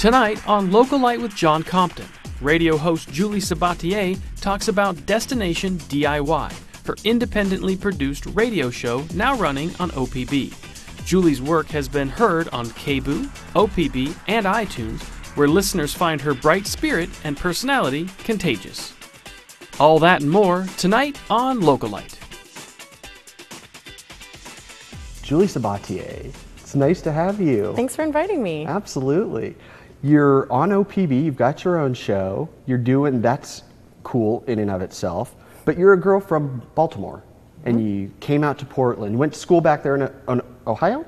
Tonight on Local Light with John Compton, radio host Julie Sabatier talks about Destination DIY, her independently produced radio show now running on OPB. Julie's work has been heard on KBOO, OPB, and iTunes, where listeners find her bright spirit and personality contagious. All that and more tonight on Local Light. Julie Sabatier, it's nice to have you. Thanks for inviting me. Absolutely. You're on OPB, you've got your own show, that's cool in and of itself, but you're a girl from Baltimore, and you came out to Portland, went to school back there in Ohio?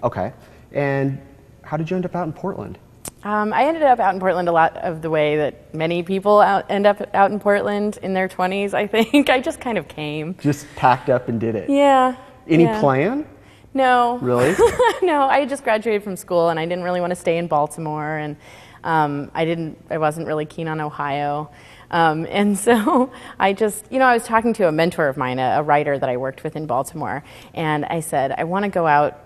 Okay. And how did you end up out in Portland? I ended up out in Portland a lot of the way that many people end up out in Portland in their 20s, I think. I just kind of came. Just packed up and did it? Yeah. Any plan? No. Really? No, I just graduated from school and I didn't really want to stay in Baltimore, and I wasn't really keen on Ohio. And so I just, I was talking to a mentor of mine, a writer that I worked with in Baltimore, and I said, I want to go out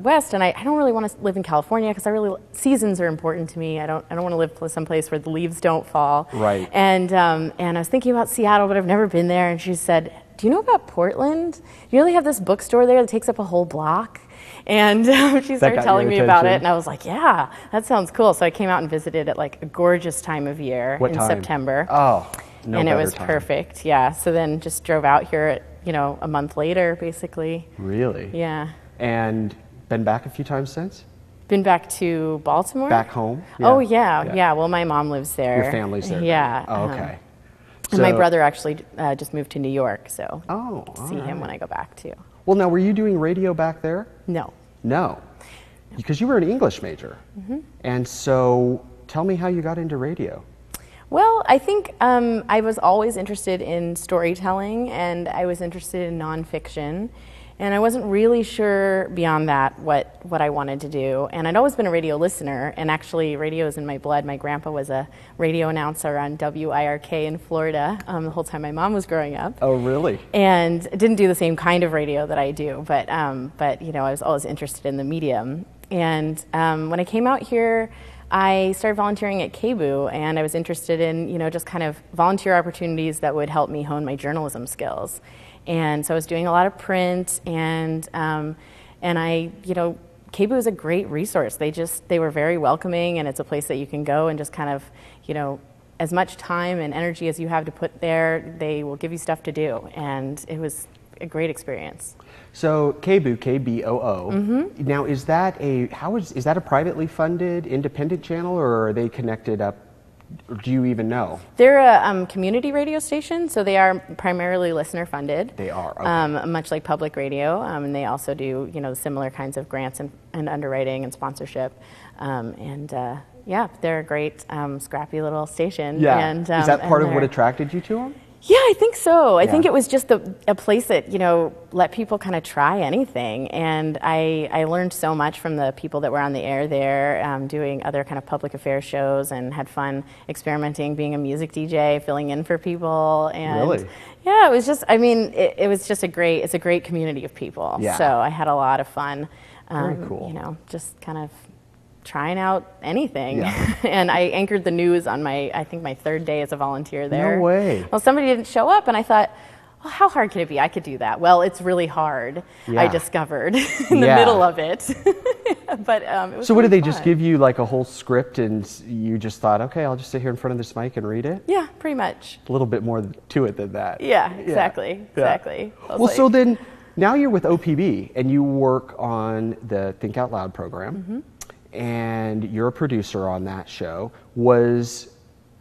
west, and I don't really want to live in California because seasons are important to me. I don't want to live someplace where the leaves don't fall. Right. And I was thinking about Seattle, but I've never been there. And she said, do you know about Portland? You know they have this bookstore there that takes up a whole block? And she started telling me about it, and I was like, yeah, that sounds cool. So I came out and visited at like a gorgeous time of year in September. Oh, no and better it was time. Perfect, yeah. So then just drove out here at, a month later, basically. Really? Yeah. And been back a few times since? Been back to Baltimore? Back home? Yeah. Oh, yeah. Well, my mom lives there. Your family's there? Yeah. Oh, okay. And my brother actually just moved to New York, so see right. him when I go back too. Well, now, were you doing radio back there? No. No. Because you were an English major. And so tell me how you got into radio. Well, I think I was always interested in storytelling, and I was interested in nonfiction. And I wasn't really sure beyond that what I wanted to do. And I'd always been a radio listener, and actually radio is in my blood. My grandpa was a radio announcer on WIRK in Florida the whole time my mom was growing up. Oh, really? And didn't do the same kind of radio that I do, but I was always interested in the medium. And when I came out here, I started volunteering at KBOO, and I was interested in, just kind of volunteer opportunities that would help me hone my journalism skills. And so I was doing a lot of print, and KBOO is a great resource. They were very welcoming, and it's a place that you can go and just kind of, as much time and energy as you have to put there, they will give you stuff to do, and it was a great experience. So KBOO, KBOO. Now, is that a privately funded independent channel, or are they connected up? Or do you even know? They're a community radio station, so they are primarily listener funded. They are, okay. Much like public radio, and they also do similar kinds of grants and underwriting and sponsorship, they're a great scrappy little station. Yeah, and, is that part of what attracted you to them? Yeah, I think so. I think it was just a place that, let people kind of try anything. And I learned so much from the people that were on the air there, doing other kind of public affairs shows, and had fun experimenting, being a music DJ, filling in for people. And really? Yeah, it was just, it was just it's a great community of people. Yeah. So I had a lot of fun. Very cool. Just kind of trying out anything. Yeah. And I anchored the news on my third day as a volunteer there. No way. Well, somebody didn't show up, and I thought, well, how hard can it be? I could do that. Well, it's really hard, I discovered in the middle of it. But it was So what did they fun. just give you, like a whole script, and you just thought, okay, I'll just sit here in front of this mic and read it? Yeah, pretty much. A little bit more to it than that. Yeah, exactly. Exactly. Well, so then now you're with OPB, and you work on the Think Out Loud program. And you're a producer on that show. Was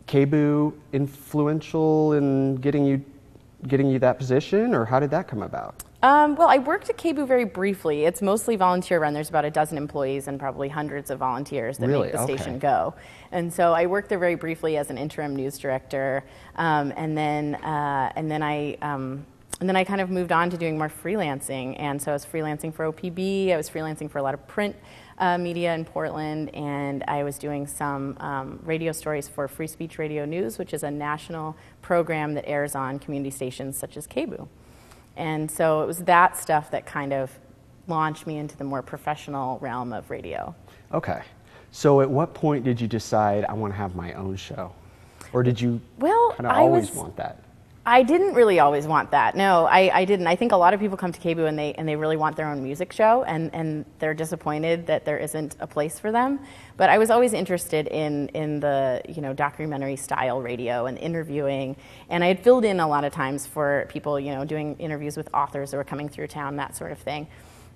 KBOO influential in getting you that position, or how did that come about? Well, I worked at KBOO very briefly. It's mostly volunteer run. There's about a dozen employees and probably hundreds of volunteers that make the station go. And so I worked there very briefly as an interim news director, and then I kind of moved on to doing more freelancing. And so I was freelancing for OPB. I was freelancing for a lot of print media in Portland, and I was doing some radio stories for Free Speech Radio News, which is a national program that airs on community stations such as KBOO. And so it was that stuff that kind of launched me into the more professional realm of radio. Okay. So at what point did you decide I want to have my own show? Or did you kind of always want that? I didn't really always want that. No, I didn't. I think a lot of people come to KBOO and they really want their own music show, and they're disappointed that there isn't a place for them. But I was always interested in the documentary style radio and interviewing, and I had filled in a lot of times for people doing interviews with authors that were coming through town, that sort of thing.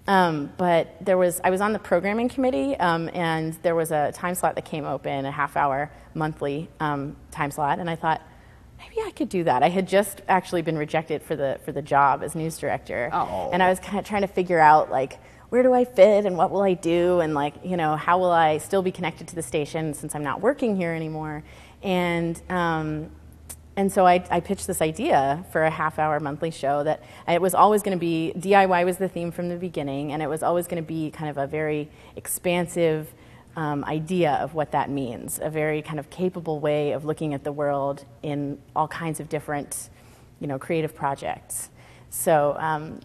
But I was on the programming committee, and there was a time slot that came open, a half-hour monthly time slot, and I thought, maybe I could do that. I had just actually been rejected for the job as news director, and I was kind of trying to figure out where do I fit and what will I do, and how will I still be connected to the station since I'm not working here anymore, and so I pitched this idea for a half-hour monthly show that it was always going to be, DIY was the theme from the beginning, and it was always going to be kind of a very expansive idea of what that means, a very kind of capable way of looking at the world in all kinds of different, creative projects. So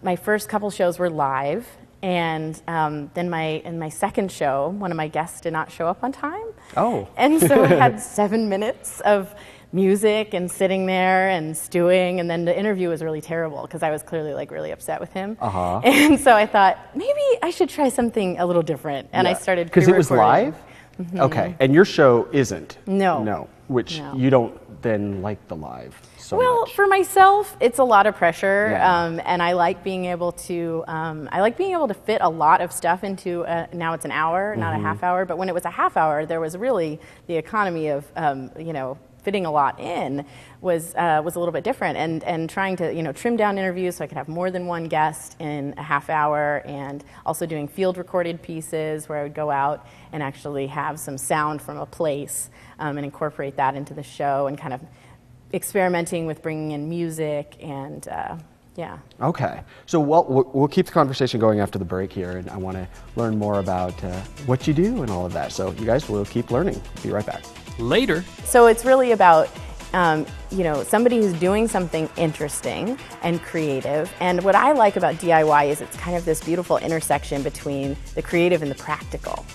my first couple shows were live, and then in my second show, one of my guests did not show up on time. Oh. And so I had 7 minutes of music and sitting there and stewing, and then the interview was really terrible because I was clearly really upset with him. And so I thought maybe I should try something a little different, and I started because it was live. Mm-hmm. Okay, and your show isn't. No, which you don't then like the live so much. For myself, it's a lot of pressure, Yeah. and I like being able to fit a lot of stuff into. Now it's an hour, not a half hour. But when it was a half hour, there was really the economy of fitting a lot in was a little bit different, and trying to trim down interviews so I could have more than one guest in a half hour, and also doing field recorded pieces where I would go out and actually have some sound from a place and incorporate that into the show, and kind of experimenting with bringing in music and yeah. Okay, so we'll keep the conversation going after the break here, and I want to learn more about what you do and all of that. So you guys will keep learning. Be right back. Later. So it's really about somebody who's doing something interesting and creative. And what I like about DIY is it's kind of this beautiful intersection between the creative and the practical.